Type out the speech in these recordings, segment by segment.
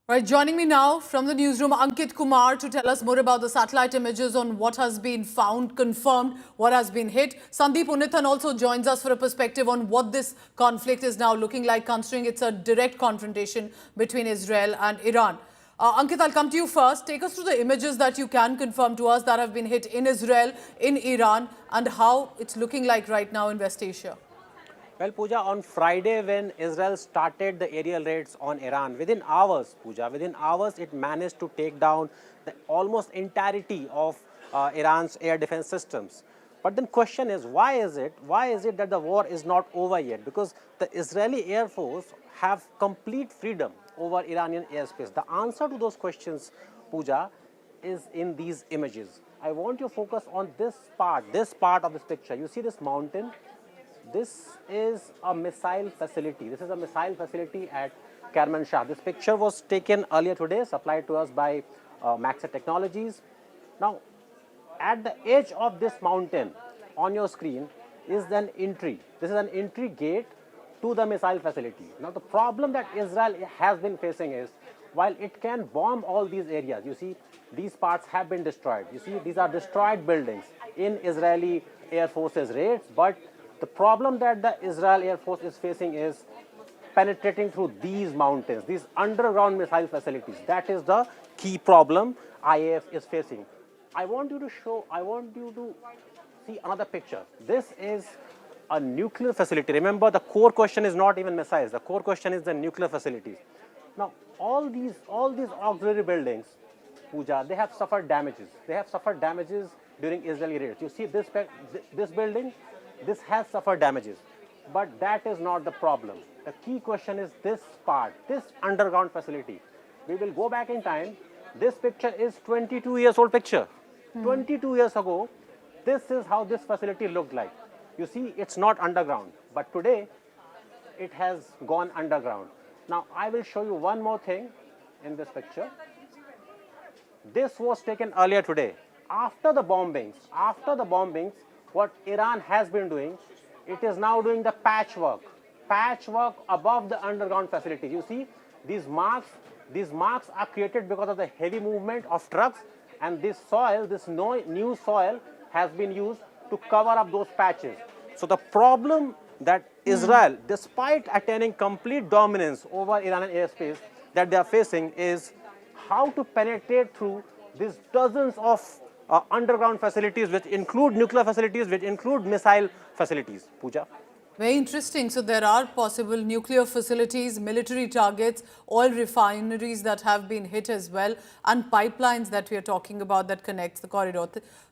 Right, joining me now from the newsroom, Ankit Kumar, to tell us more about the satellite images on what has been found, confirmed, what has been hit. Sandeep Unithan also joins us for a perspective on what this conflict is now looking like, considering it's a direct confrontation between Israel and Iran. Ankit, I'll come to you first. Take us through the images that you can confirm to us that have been hit in Israel, in Iran, and how it's looking like right now in West Asia. Well, Pooja, on Friday when Israel started the aerial raids on Iran, within hours, Pooja, within hours it managed to take down the almost entirety of Iran's air defense systems. But then question is, why is it that the war is not over yet? Because the Israeli Air Force have complete freedom over Iranian airspace. The answer to those questions, Pooja, is in these images. I want you to focus on this part of this picture. You see this mountain? This is a missile facility. This is a missile facility at Kermanshah. This picture was taken earlier today, supplied to us by Maxit Technologies. Now, at the edge of this mountain on your screen is an entry. This is an entry gate to the missile facility. Now, the problem that Israel has been facing is, while it can bomb all these areas, you see, these parts have been destroyed. You see, these are destroyed buildings in Israeli Air Force's raids, but the problem that the Israel Air Force is facing is penetrating through these mountains, these underground missile facilities. That is the key problem IAF is facing. I want you to see another picture. This is a nuclear facility. Remember, the core question is not even missiles. The core question is the nuclear facilities. Now, all these auxiliary buildings, Pooja, they have suffered damages. They have suffered damages during Israeli raids. You see this building? This has suffered damages, but that is not the problem. The key question is this part, this underground facility. We will go back in time. This picture is 22 years old picture. 22 years ago, this is how this facility looked like. You see, it's not underground, but today it has gone underground. Now, I will show you one more thing in this picture. This was taken earlier today. After the bombings, what Iran has been doing, it is now doing the patchwork above the underground facilities. You see, these marks are created because of the heavy movement of trucks, and this soil, this new soil has been used to cover up those patches. So the problem that Israel, despite attaining complete dominance over Iranian airspace, that they are facing is how to penetrate through these dozens of underground facilities, which include nuclear facilities, which include missile facilities. Pooja. Very interesting. So there are possible nuclear facilities, military targets, oil refineries that have been hit as well, and pipelines that we are talking about that connects the corridor.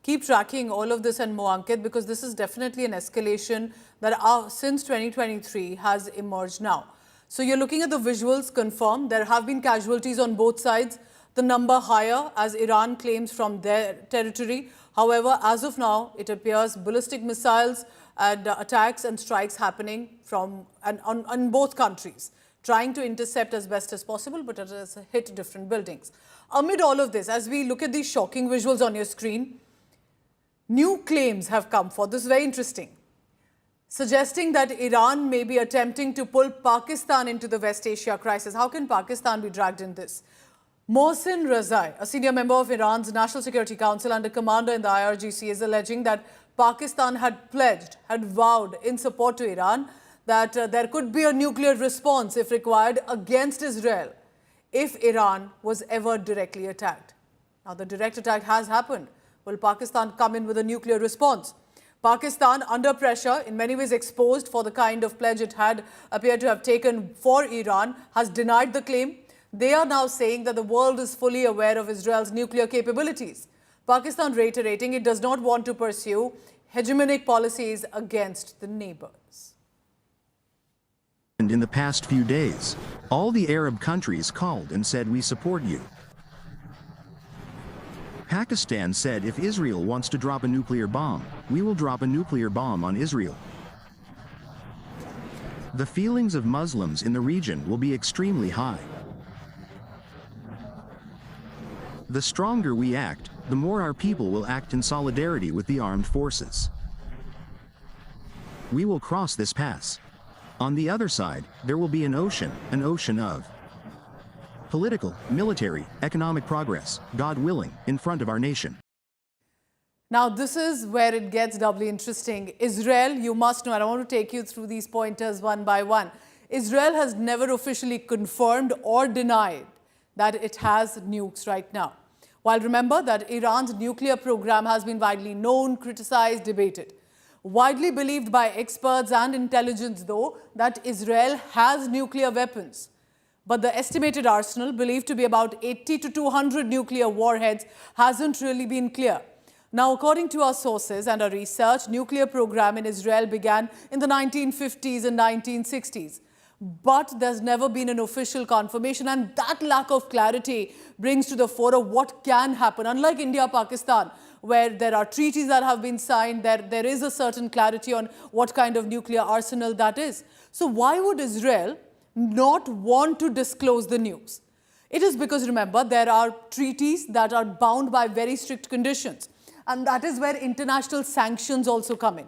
Keep tracking all of this and more, Ankit, because this is definitely an escalation that since 2023 has emerged now. So you're looking at the visuals confirmed. There have been casualties on both sides. The number higher as Iran claims from their territory. However, as of now, it appears ballistic missiles and attacks and strikes happening on both countries, trying to intercept as best as possible, but it has hit different buildings. Amid all of this, as we look at these shocking visuals on your screen, new claims have come forth. This is very interesting, suggesting that Iran may be attempting to pull Pakistan into the West Asia crisis. How can Pakistan be dragged in this? Mohsen Razai, a senior member of Iran's National Security Council and a commander in the IRGC, is alleging that Pakistan had vowed in support to Iran that there could be a nuclear response if required against Israel if Iran was ever directly attacked. Now, the direct attack has happened. Will Pakistan come in with a nuclear response? Pakistan, under pressure, in many ways exposed for the kind of pledge it had appeared to have taken for Iran, has denied the claim. They are now saying that the world is fully aware of Israel's nuclear capabilities. Pakistan reiterating it does not want to pursue hegemonic policies against the neighbors. And in the past few days, all the Arab countries called and said, "We support you." Pakistan said if Israel wants to drop a nuclear bomb, we will drop a nuclear bomb on Israel. The feelings of Muslims in the region will be extremely high. The stronger we act, the more our people will act in solidarity with the armed forces. We will cross this pass. On the other side, there will be an ocean of political, military, economic progress, God willing, in front of our nation. Now, this is where it gets doubly interesting. Israel, you must know, and I want to take you through these pointers one by one. Israel has never officially confirmed or denied that it has nukes right now. While remember that Iran's nuclear program has been widely known, criticized, debated. Widely believed by experts and intelligence, though, that Israel has nuclear weapons. But the estimated arsenal, believed to be about 80 to 200 nuclear warheads, hasn't really been clear. Now, according to our sources and our research, nuclear program in Israel began in the 1950s and 1960s. But there's never been an official confirmation, and that lack of clarity brings to the fore of what can happen. Unlike India, Pakistan, where there are treaties that have been signed, there is a certain clarity on what kind of nuclear arsenal that is. So why would Israel not want to disclose the news? It is because, remember, there are treaties that are bound by very strict conditions. And that is where international sanctions also come in.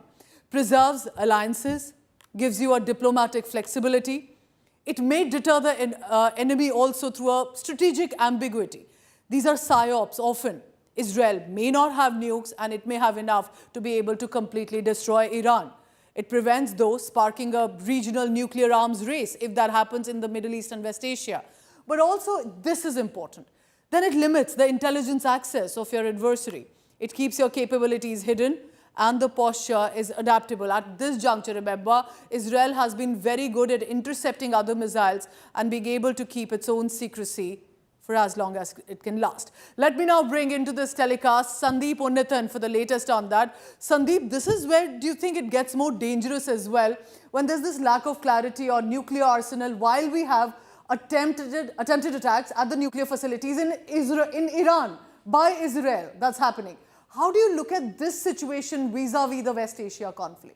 Preserves alliances, gives you a diplomatic flexibility. It may deter the enemy also through a strategic ambiguity. These are psyops often. Israel may not have nukes and it may have enough to be able to completely destroy Iran. It prevents, though, sparking a regional nuclear arms race if that happens in the Middle East and West Asia. But also, this is important. Then it limits the intelligence access of your adversary. It keeps your capabilities hidden and the posture is adaptable. At this juncture, remember, Israel has been very good at intercepting other missiles and being able to keep its own secrecy for as long as it can last. Let me now bring into this telecast Sandeep Unnithan for the latest on that. Sandeep, this is where do you think it gets more dangerous as well, when there's this lack of clarity on nuclear arsenal while we have attempted attacks at the nuclear facilities in Iran by Israel that's happening. How do you look at this situation vis-a-vis the West Asia conflict?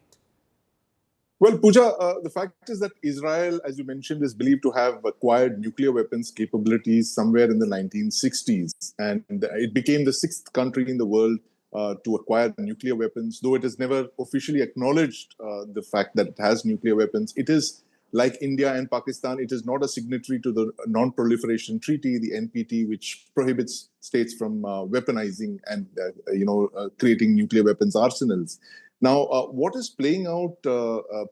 Well, Pooja, the fact is that Israel, as you mentioned, is believed to have acquired nuclear weapons capabilities somewhere in the 1960s. And it became the sixth country in the world to acquire nuclear weapons. Though it has never officially acknowledged the fact that it has nuclear weapons, it is, like India and Pakistan, it is not a signatory to the Non-Proliferation Treaty, the NPT, which prohibits states from weaponizing and creating nuclear weapons arsenals. Now, what is playing out,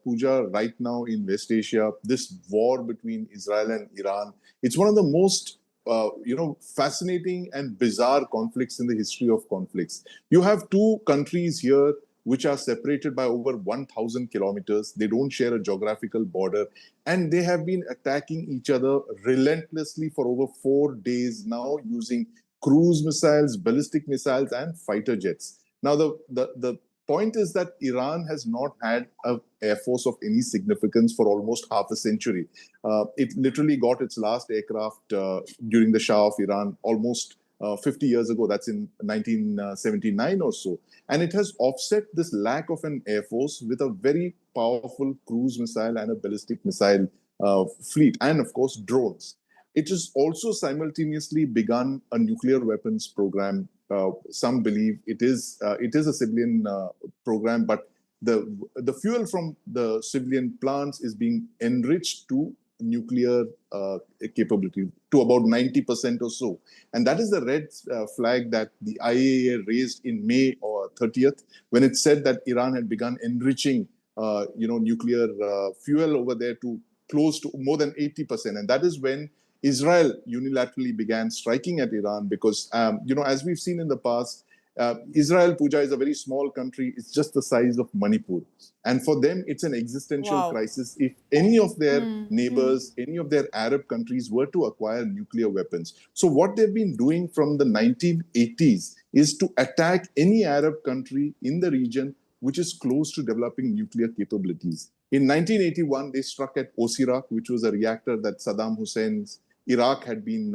Pooja, right now in West Asia, this war between Israel and Iran, it's one of the most fascinating and bizarre conflicts in the history of conflicts. You have two countries here which are separated by over 1,000 kilometers. They don't share a geographical border. And they have been attacking each other relentlessly for over 4 days now, using cruise missiles, ballistic missiles, and fighter jets. Now, the point is that Iran has not had an air force of any significance for almost half a century. It literally got its last aircraft during the Shah of Iran almost 50 years ago. That's in 1979 or so. And it has offset this lack of an air force with a very powerful cruise missile and a ballistic missile fleet, and of course drones. It has also simultaneously begun a nuclear weapons program. Some believe it is a civilian program, but the fuel from the civilian plants is being enriched to nuclear capability to about 90% or so. And that is the red flag that the IAEA raised in May or 30th, when it said that Iran had begun enriching nuclear fuel over there to close to more than 80%. And that is when Israel unilaterally began striking at Iran because, as we've seen in the past, Israel, Pooja, is a very small country. It's just the size of Manipur. And for them, it's an existential crisis. If any of their neighbors, any of their Arab countries were to acquire nuclear weapons. So what they've been doing from the 1980s is to attack any Arab country in the region which is close to developing nuclear capabilities. In 1981, they struck at Osirak, which was a reactor that Saddam Hussein's Iraq had been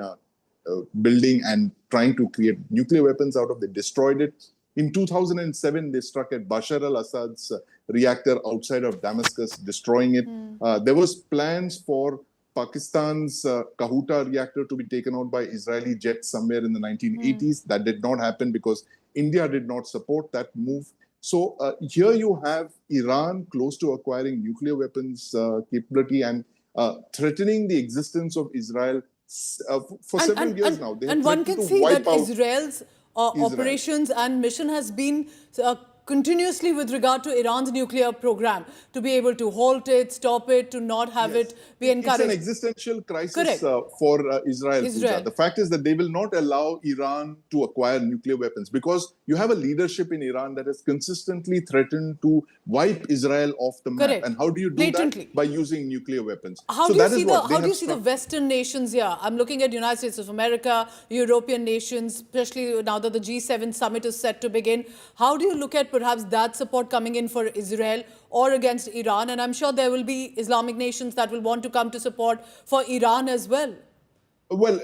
building and trying to create nuclear weapons out of. They destroyed it. In 2007, they struck at Bashar al-Assad's reactor outside of Damascus, destroying it. There was plans for Pakistan's Kahuta reactor to be taken out by Israeli jets somewhere in the 1980s. That did not happen because India did not support that move. So here you have Iran close to acquiring nuclear weapons capability and threatening the existence of Israel for several years now. They have and one threatened can to see wipe that out Israel's Israel. operations and mission has been continuously with regard to Iran's nuclear program, to be able to halt it, stop it, to not have Yes. it be It's an encouraged. existential crisis Correct. for Israel, Pooja. Israel. The fact is that they will not allow Iran to acquire nuclear weapons because you have a leadership in Iran that has consistently threatened to wipe Israel off the map. Correct. And how do you do Blatantly. that? By using nuclear weapons. How So do you that see is the what they how do you have see the struck. Western nations here? I'm looking at United States of America, European nations, especially now that the G7 summit is set to begin. How do you look at perhaps that support coming in for Israel or against Iran? And I'm sure there will be Islamic nations that will want to come to support for Iran as well. Well,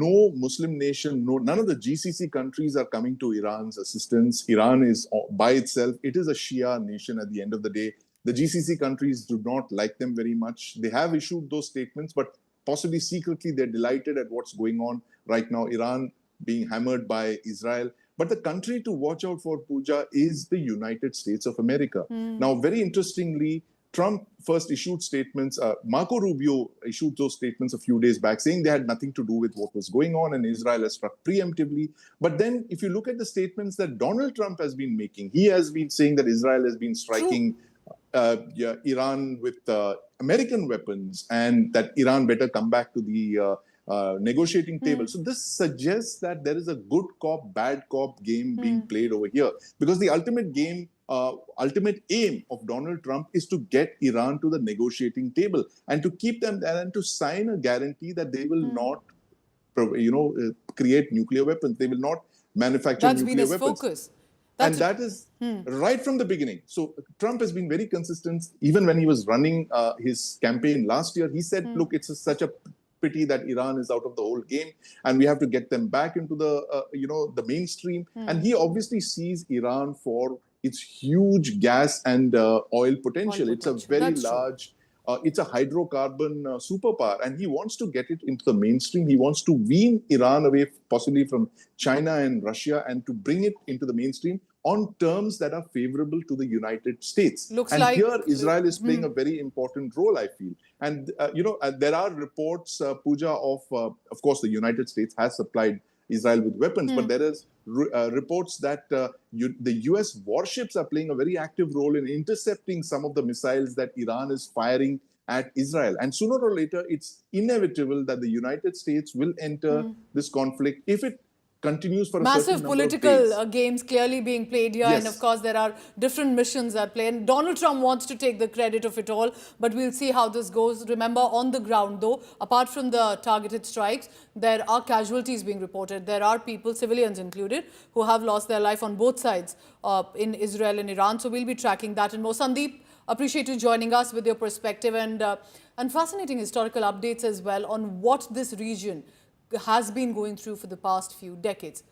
no Muslim nation, none of the GCC countries are coming to Iran's assistance. Iran is by itself, it is a Shia nation at the end of the day. The GCC countries do not like them very much. They have issued those statements, but possibly secretly they're delighted at what's going on right now. Iran being hammered by Israel. But the country to watch out for, Pooja, is the United States of America. Now, very interestingly, Trump first issued statements. Marco Rubio issued those statements a few days back, saying they had nothing to do with what was going on, and Israel has struck preemptively. But then, if you look at the statements that Donald Trump has been making, he has been saying that Israel has been striking Iran with American weapons, and that Iran better come back to the negotiating table. So this suggests that there is a good cop, bad cop game being played over here, because the ultimate game. Ultimate aim of Donald Trump is to get Iran to the negotiating table and to keep them there and to sign a guarantee that they will not, create nuclear weapons. They will not manufacture That's been nuclear his weapons. focus. And that is right from the beginning. So Trump has been very consistent. Even when he was running his campaign last year, he said, look, it's such a pity that Iran is out of the whole game, and we have to get them back into the mainstream. And he obviously sees Iran for its huge gas and oil potential. It's a very large, it's a hydrocarbon superpower, and he wants to get it into the mainstream. He wants to wean Iran away possibly from China and Russia and to bring it into the mainstream on terms that are favorable to the United States. Looks and like here Israel is playing a very important role, I feel. And, there are reports, Pooja, of course, the United States has supplied Israel with weapons, but there is reports that the US warships are playing a very active role in intercepting some of the missiles that Iran is firing at Israel. And sooner or later, it's inevitable that the United States will enter this conflict if it continues for a certain Massive number of political days. games clearly being played here, and of course there are different missions at play. And Donald Trump wants to take the credit of it all, but we'll see how this goes. Remember, on the ground though, apart from the targeted strikes, there are casualties being reported. There are people, civilians included, who have lost their life on both sides in Israel and Iran. So we'll be tracking that and more. Sandeep, appreciate you joining us with your perspective and fascinating historical updates as well on what this region has been going through for the past few decades.